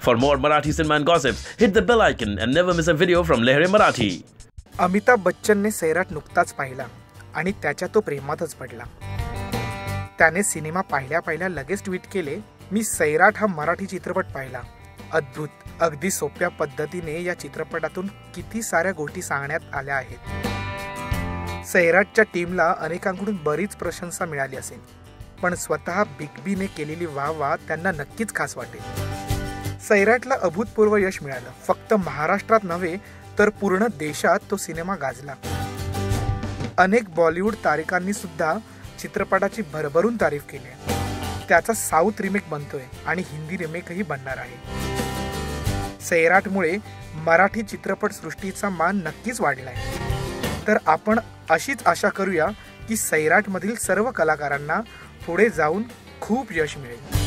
For more Marathi cinema and gossips, hit the bell icon and never miss a video from Lehre Marathi. Amitabh बच्चनने Sairat नुकताच पाहिला आणि त्याच्या तो प्रेमातच पडला। त्याने सिनेमा पाहिल्या लगेच ट्विट केले, मी सैराट हा मराठी चित्रपट पाहिला, अद्भुत, अगदी सोप्या पद्धतीने या चित्रपटातून किती साऱ्या गोष्टी सांगण्यात आल्या आहेत। सैराटच्या टीमला अनेकांकडून बरीच प्रशंसा मिळाली असेल, पण स्वतः बिग बीने केलेली वाहवा त्यांना नक्कीच खास वाटेल। सैराटला अभूतपूर्व यश मिळालं, फक्त महाराष्ट्रात नव्हे तर पूर्ण देशात तो सिनेमा गाजला। अनेक बॉलिवूड तारकांनी सुद्धा चित्रपटाची भरभरून तारीफ केली आहे। त्याचा साऊथ रिमेक बनतोय आणि हिंदी रिमेकही बनणार आहे। सैराटमुळे मराठी चित्रपट सृष्टीचा मान नक्कीच वाढलाय। तर आपण अशीच आशा करूया की सैराटमधील सर्व कलाकारांना पुढे जाऊन खूप यश मिळेल।